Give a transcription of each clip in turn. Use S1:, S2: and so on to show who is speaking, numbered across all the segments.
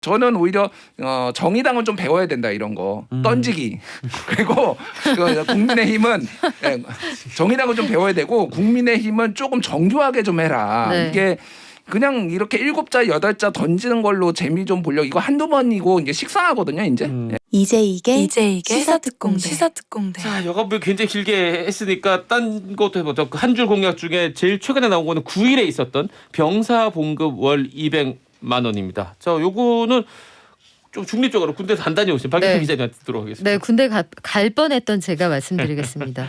S1: 저는 오히려 정의당은 좀 배워야 된다 이런 거 던지기 그리고 국민의힘은 정의당은 좀 배워야 되고 국민의힘은 조금 정교하게 좀 해라.
S2: 네.
S1: 이게 그냥 이렇게 7자 8자 던지는 걸로 재미 좀 보려고 이거 한두 번이고 이제 식상하거든요 이제.
S3: 이제 이게
S2: 시사특공대.
S4: 자, 여가부 굉장히 길게 했으니까 딴 것도 해보죠. 그 한 줄 공약 중에 제일 최근에 나온 거는 9일에 있었던 병사 봉급 월 200만 원입니다. 자, 요거는 좀 중립적으로 군대 단단히 오신 박기태
S2: 네.
S4: 기자님한테 들어가겠습니다.
S2: 네, 군대 갈 뻔했던 제가 말씀드리겠습니다.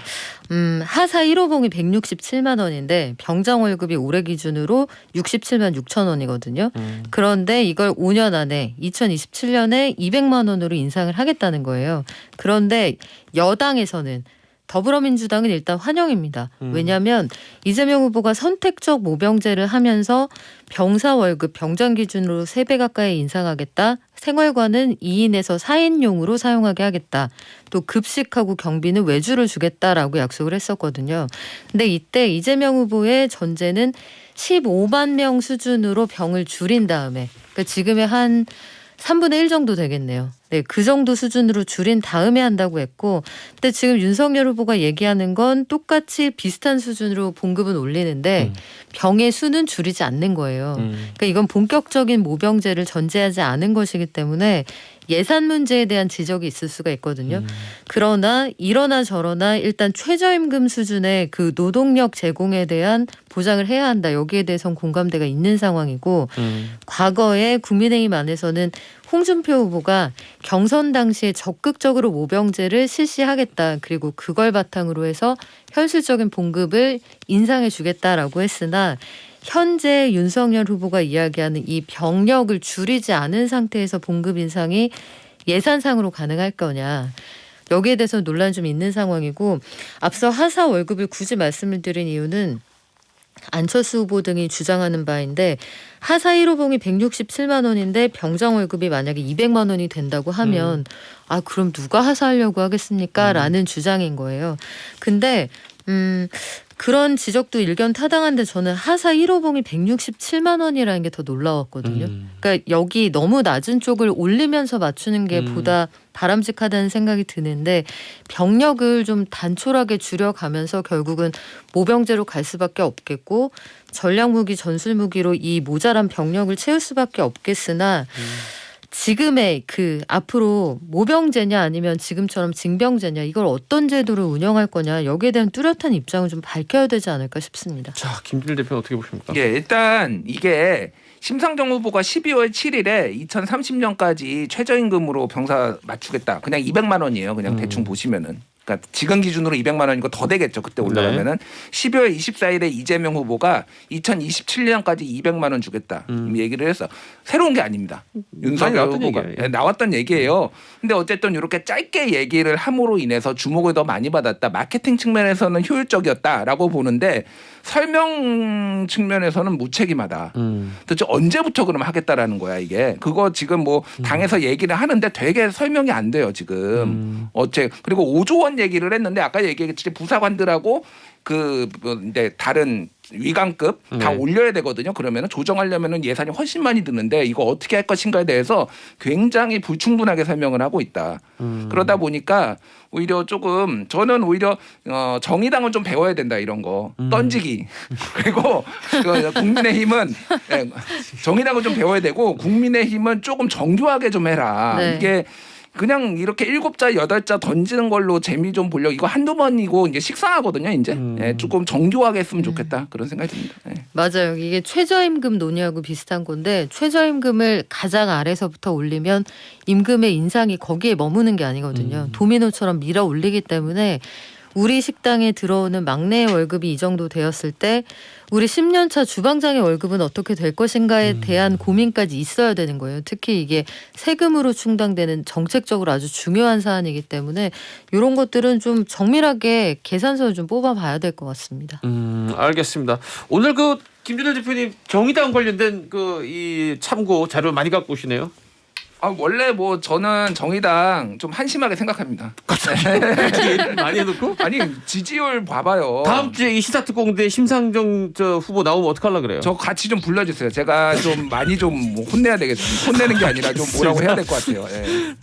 S2: 하사 1호봉이 167만 원인데 병장 월급이 올해 기준으로 67만 6천 원이거든요. 그런데 이걸 5년 안에 2027년에 200만 원으로 인상을 하겠다는 거예요. 그런데 여당에서는 더불어민주당은 일단 환영입니다. 왜냐하면 이재명 후보가 선택적 모병제를 하면서 병사 월급 병장 기준으로 3배 가까이 인상하겠다. 생활관은 2인에서 4인용으로 사용하게 하겠다. 또 급식하고 경비는 외주를 주겠다라고 약속을 했었거든요. 근데 이때 이재명 후보의 전제는 15만 명 수준으로 병을 줄인 다음에 그러니까 지금의 한 3분의 1 정도 되겠네요. 네, 그 정도 수준으로 줄인 다음에 한다고 했고, 근데 지금 윤석열 후보가 얘기하는 건 똑같이 비슷한 수준으로 봉급은 올리는데 병의 수는 줄이지 않는 거예요. 그러니까 이건 본격적인 모병제를 전제하지 않은 것이기 때문에 예산 문제에 대한 지적이 있을 수가 있거든요. 그러나 이러나 저러나 일단 최저임금 수준의 그 노동력 제공에 대한 보장을 해야 한다. 여기에 대해서는 공감대가 있는 상황이고 과거에 국민의힘 안에서는 홍준표 후보가 경선 당시에 적극적으로 모병제를 실시하겠다. 그리고 그걸 바탕으로 해서 현실적인 봉급을 인상해 주겠다라고 했으나 현재 윤석열 후보가 이야기하는 이 병력을 줄이지 않은 상태에서 봉급 인상이 예산상으로 가능할 거냐. 여기에 대해서 논란이 좀 있는 상황이고 앞서 하사 월급을 굳이 말씀을 드린 이유는 안철수 후보 등이 주장하는 바인데 하사 1호봉이 167만 원인데 병장 월급이 만약에 200만 원이 된다고 하면 아 그럼 누가 하사하려고 하겠습니까? 라는 주장인 거예요. 근데 그런 지적도 일견 타당한데 저는 하사 1호봉이 167만 원이라는 게 더 놀라웠거든요. 그러니까 여기 너무 낮은 쪽을 올리면서 맞추는 게 보다 바람직하다는 생각이 드는데 병력을 좀 단촐하게 줄여가면서 결국은 모병제로 갈 수밖에 없겠고 전략무기, 전술무기로 이 모자란 병력을 채울 수밖에 없겠으나 지금의 그 앞으로 모병제냐 아니면 지금처럼 징병제냐 이걸 어떤 제도를 운영할 거냐 여기에 대한 뚜렷한 입장을 좀 밝혀야 되지 않을까 싶습니다.
S4: 자, 김준일 대표는 어떻게 보십니까?
S1: 예, 일단 이게 심상정 후보가 12월 7일에 2030년까지 최저임금으로 병사 맞추겠다. 그냥 200만 원이에요. 그냥 대충 보시면은. 그러니까 지금 기준으로 200만 원이고 더 되겠죠. 그때 올라가면은 12월 24일에 이재명 후보가 2027년까지 200만 원 주겠다. 이미 얘기를 해서 새로운 게 아닙니다. 윤석열 후보가 나왔던 얘기예요. 근데 어쨌든 이렇게 짧게 얘기를 함으로 인해서 주목을 더 많이 받았다. 마케팅 측면에서는 효율적이었다라고 보는데 설명 측면에서는 무책임하다. 도대체 언제부터 그럼 하겠다라는 거야 이게. 그거 지금 뭐 당에서 얘기를 하는데 되게 설명이 안 돼요 지금. 그리고 5조 원 얘기를 했는데 아까 얘기했듯이 부사관들하고 그 이제 다른 위관급 다 올려야 되거든요. 그러면은 조정하려면은 예산이 훨씬 많이 드는데 이거 어떻게 할 것인가에 대해서 굉장히 불충분하게 설명을 하고 있다. 그러다 보니까 오히려 조금 저는 오히려 정의당은 좀 배워야 된다 이런 거 던지기 그리고 국민의힘은 정의당은 좀 배워야 되고 국민의힘은 조금 정교하게 좀 해라.
S2: 네.
S1: 이게 그냥 이렇게 7자 8자 던지는 걸로 재미 좀 보려고 이거 한두 번이고 이제 식상하거든요 이제. 조금 정교하게 했으면 좋겠다 그런 생각이 듭니다.
S2: 맞아요. 이게 최저임금 논의하고 비슷한 건데 최저임금을 가장 아래서부터 올리면 임금의 인상이 거기에 머무는 게 아니거든요. 도미노처럼 밀어 올리기 때문에 우리 식당에 들어오는 막내 월급이 이 정도 되었을 때 우리 10년차 주방장의 월급은 어떻게 될 것인가에 대한 고민까지 있어야 되는 거예요. 특히 이게 세금으로 충당되는 정책적으로 아주 중요한 사안이기 때문에 이런 것들은 좀 정밀하게 계산서를 좀 뽑아봐야 될 것 같습니다.
S4: 알겠습니다. 오늘 그 김준일 대표님 정의당 관련된 그 이 참고 자료 많이 갖고 오시네요.
S1: 원래 뭐 저는 정의당 좀 한심하게 생각합니다.
S4: 이렇게 얘기를 많이 해놓고
S1: 아니 지지율 봐봐요.
S4: 다음 주에 이 시사특공대 심상정 저 후보 나오면 어떡하려 그래요?
S1: 저 같이 좀 불러주세요. 제가 좀 많이 좀 혼내야 되겠습니다. 혼내는 게 아니라 좀 뭐라고 해야 될 것 같아요. 예.